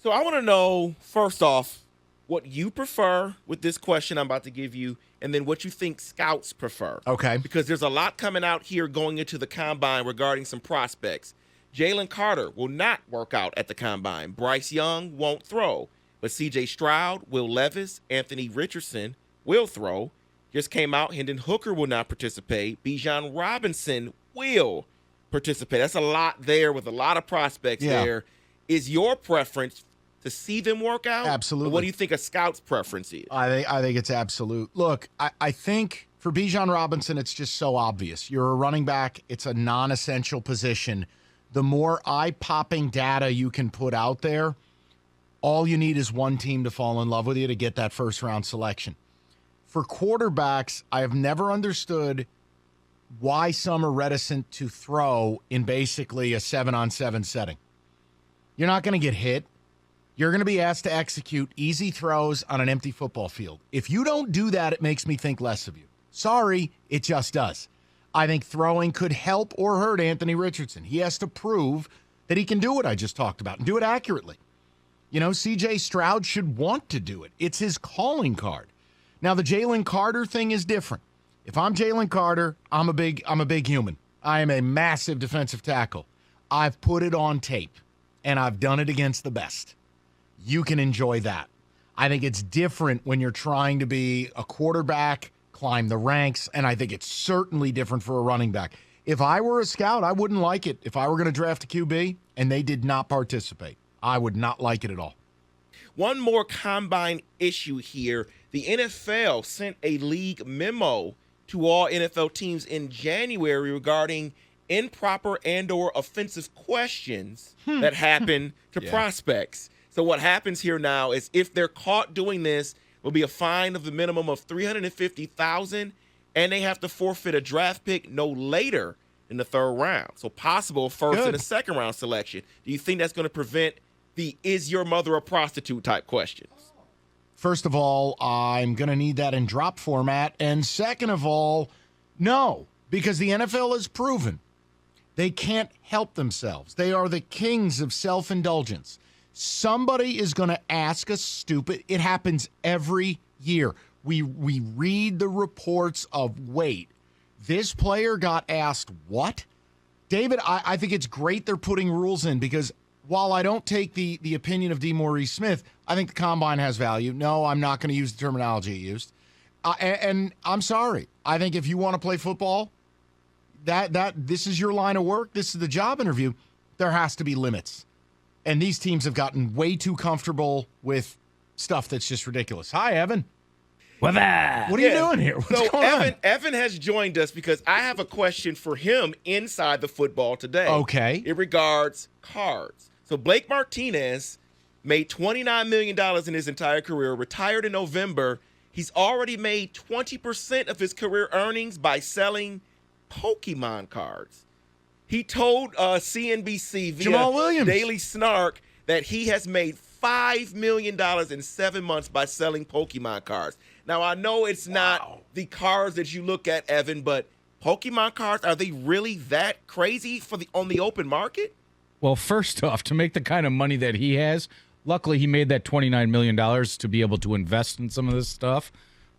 So I want to know, first off, what you prefer with this question I'm about to give you, and then what you think scouts prefer. Okay. Because there's a lot coming out here going into the combine regarding some prospects. Jalen Carter will not work out at the combine. Bryce Young won't throw. But C.J. Stroud, Will Levis, Anthony Richardson will throw. Just came out, Hendon Hooker will not participate. Bijan Robinson will participate. That's a lot there with a lot of prospects there. Is your preference to see them work out? Absolutely. Or what do you think a scout's preference is? I think it's absolute. Look, I think for Bijan Robinson, it's just so obvious. You're a running back. It's a non-essential position. The more eye-popping data you can put out there, all you need is one team to fall in love with you to get that first-round selection. For quarterbacks, I have never understood why some are reticent to throw in basically a 7-on-7 setting. You're not going to get hit. You're going to be asked to execute easy throws on an empty football field. If you don't do that, it makes me think less of you. Sorry, it just does. I think throwing could help or hurt Anthony Richardson. He has to prove that he can do what I just talked about and do it accurately. You know, C.J. Stroud should want to do it. It's his calling card. Now, the Jalen Carter thing is different. If I'm Jalen Carter, I'm a big human. I am a massive defensive tackle. I've put it on tape, and I've done it against the best. You can enjoy that. I think it's different when you're trying to be a quarterback, climb the ranks, and I think it's certainly different for a running back. If I were a scout, I wouldn't like it. If I were going to draft a QB and they did not participate, I would not like it at all. One more combine issue here. The NFL sent a league memo to all NFL teams in January regarding improper and/or offensive questions that happen to prospects. So what happens here now is if they're caught doing this, will be a fine of the minimum of $350,000, and they have to forfeit a draft pick no later in the third round. So possible first and a second round selection. Do you think that's going to prevent the "is your mother a prostitute" type questions? First of all, I'm going to need that in drop format. And second of all, no, because the NFL has proven they can't help themselves. They are the kings of self-indulgence. Somebody is going to ask us stupid. It happens every year. We read the reports of, wait, this player got asked what? David, I think it's great they're putting rules in because while I don't take the opinion of D. Maurice Smith, I think the combine has value. No, I'm not going to use the terminology he used. And I'm sorry. I think if you want to play football, that this is your line of work, this is the job interview, there has to be limits. And these teams have gotten way too comfortable with stuff that's just ridiculous. Hi, Evan. What are you doing here? What's going on? Evan has joined us because I have a question for him inside the football today. Okay. It regards cards. So Blake Martinez made $29 million in his entire career, retired in November. He's already made 20% of his career earnings by selling Pokemon cards. He told CNBC via Daily Snark that he has made $5 million in 7 months by selling Pokemon cards. Now, I know it's not the cards that you look at, Evan, but Pokemon cards, are they really that crazy on the open market? Well, first off, to make the kind of money that he has, luckily he made that $29 million to be able to invest in some of this stuff.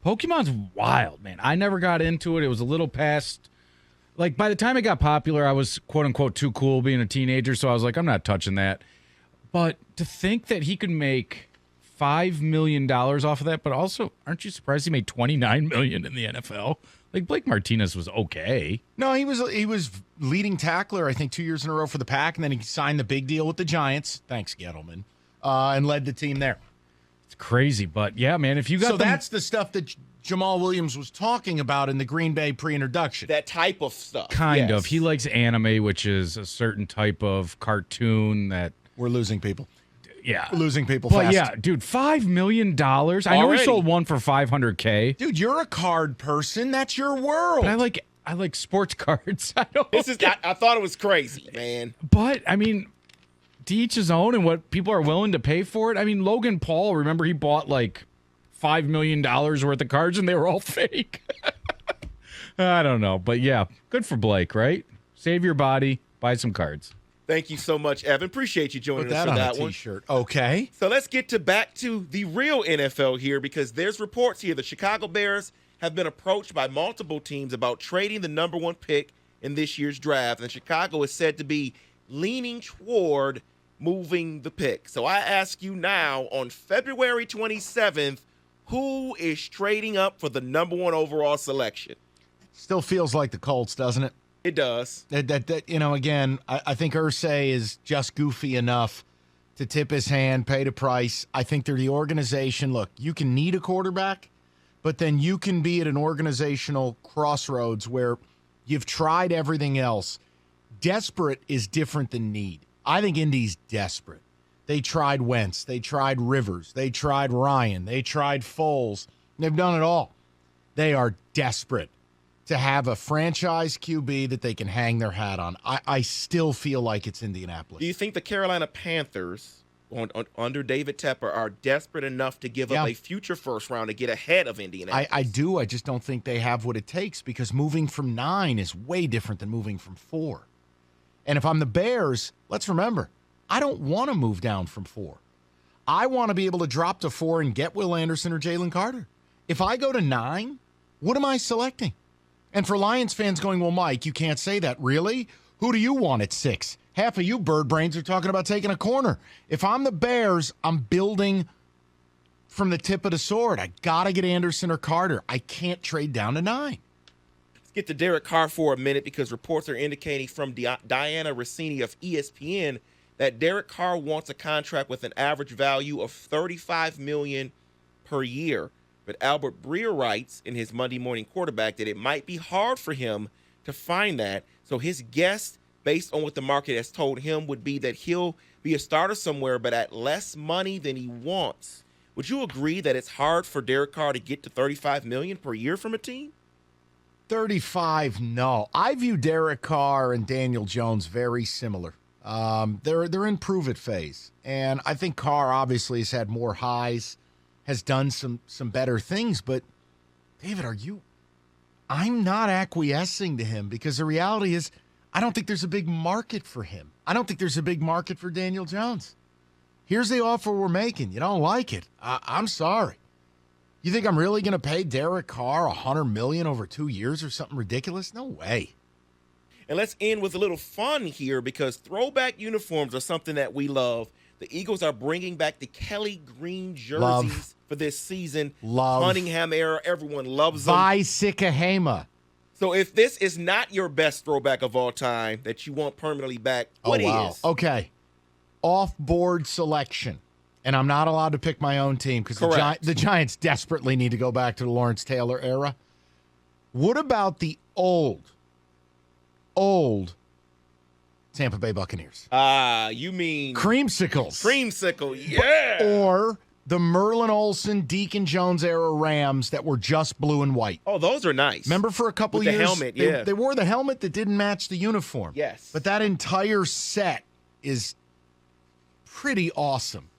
Pokemon's wild, man. I never got into it. It was a little past... Like, by the time it got popular, I was, quote-unquote, too cool being a teenager, so I was like, I'm not touching that. But to think that he could make $5 million off of that, but also, aren't you surprised he made $29 million in the NFL? Like, Blake Martinez was okay. No, he was leading tackler, I think, 2 years in a row for the Pack, and then he signed the big deal with the Giants. Thanks, Gettleman. And led the team there. It's crazy, but, yeah, man, if you got that's the stuff that Jamal Williams was talking about in the Green Bay pre-introduction. That type of stuff. Kind of. He likes anime, which is a certain type of cartoon that... We're losing people. Yeah. We're losing people but fast. Yeah, dude, $5 million? I know he sold one for $500K. Dude, you're a card person. That's your world. But I like sports cards. I thought it was crazy, man. But, I mean, to each his own and what people are willing to pay for it. I mean, Logan Paul, remember he bought like $5 million worth of cards and they were all fake. I don't know. But yeah, good for Blake, right? Save your body, buy some cards. Thank you so much, Evan. Appreciate you joining Put us that for on that a one. T-shirt. Okay. So let's get back to the real NFL here, because there's reports here the Chicago Bears have been approached by multiple teams about trading the number 1 pick in this year's draft, and Chicago is said to be leaning toward moving the pick. So I ask you now, on February 27th, who is trading up for the number 1 overall selection? Still feels like the Colts, doesn't it? It does. Again, I think Irsay is just goofy enough to tip his hand, pay the price. I think they're the organization. Look, you can need a quarterback, but then you can be at an organizational crossroads where you've tried everything else. Desperate is different than need. I think Indy's desperate. They tried Wentz. They tried Rivers. They tried Ryan. They tried Foles. They've done it all. They are desperate to have a franchise QB that they can hang their hat on. I still feel like it's Indianapolis. Do you think the Carolina Panthers, under David Tepper, are desperate enough to give up a future first round to get ahead of Indianapolis? I do. I just don't think they have what it takes, because moving from 9 is way different than moving from 4. And if I'm the Bears, let's remember, I don't want to move down from 4. I want to be able to drop to 4 and get Will Anderson or Jalen Carter. If I go to 9, what am I selecting? And for Lions fans going, well, Mike, you can't say that. Really? Who do you want at 6? Half of you bird brains are talking about taking a corner. If I'm the Bears, I'm building from the tip of the sword. I got to get Anderson or Carter. I can't trade down to 9. Let's get to Derek Carr for a minute, because reports are indicating from Diana Rossini of ESPN that Derek Carr wants a contract with an average value of $35 million per year. But Albert Breer writes in his Monday Morning Quarterback that it might be hard for him to find that. So his guess, based on what the market has told him, would be that he'll be a starter somewhere, but at less money than he wants. Would you agree that it's hard for Derek Carr to get to $35 million per year from a team? 35, no. I view Derek Carr and Daniel Jones very similar. They're in prove-it phase. And I think Carr obviously has had more highs, has done some better things, but David, I'm not acquiescing to him, because the reality is I don't think there's a big market for him. I don't think there's a big market for Daniel Jones. Here's the offer we're making. You don't like it. I'm sorry. You think I'm really going to pay Derek Carr $100 million over 2 years or something ridiculous? No way. And let's end with a little fun here, because throwback uniforms are something that we love. The Eagles are bringing back the Kelly Green jerseys for this season. Cunningham era. Everyone loves them. Vi Sikahema. So if this is not your best throwback of all time that you want permanently back, what is? Okay. Off-board selection. And I'm not allowed to pick my own team, because the Giants desperately need to go back to the Lawrence Taylor era. What about the old Tampa Bay Buccaneers? You mean creamsicles. Creamsicle, yeah. Or the Merlin Olsen, Deacon Jones era Rams that were just blue and white. Oh, those are nice. Remember for a couple With years? the helmet, yeah. They wore the helmet that didn't match the uniform. Yes. But that entire set is pretty awesome.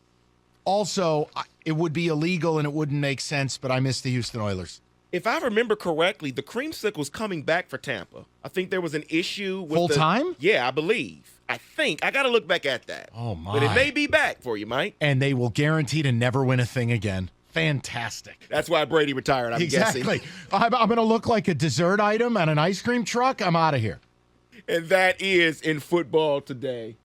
Also, it would be illegal and it wouldn't make sense, but I miss the Houston Oilers. If I remember correctly, the creamsicle's coming back for Tampa. I think there was an issue with full time? Yeah, I believe. I think. I got to look back at that. Oh, my. But it may be back for you, Mike. And they will guarantee to never win a thing again. Fantastic. That's why Brady retired, I'm guessing. Exactly. I'm going to look like a dessert item on an ice cream truck. I'm out of here. And that is In Football Today.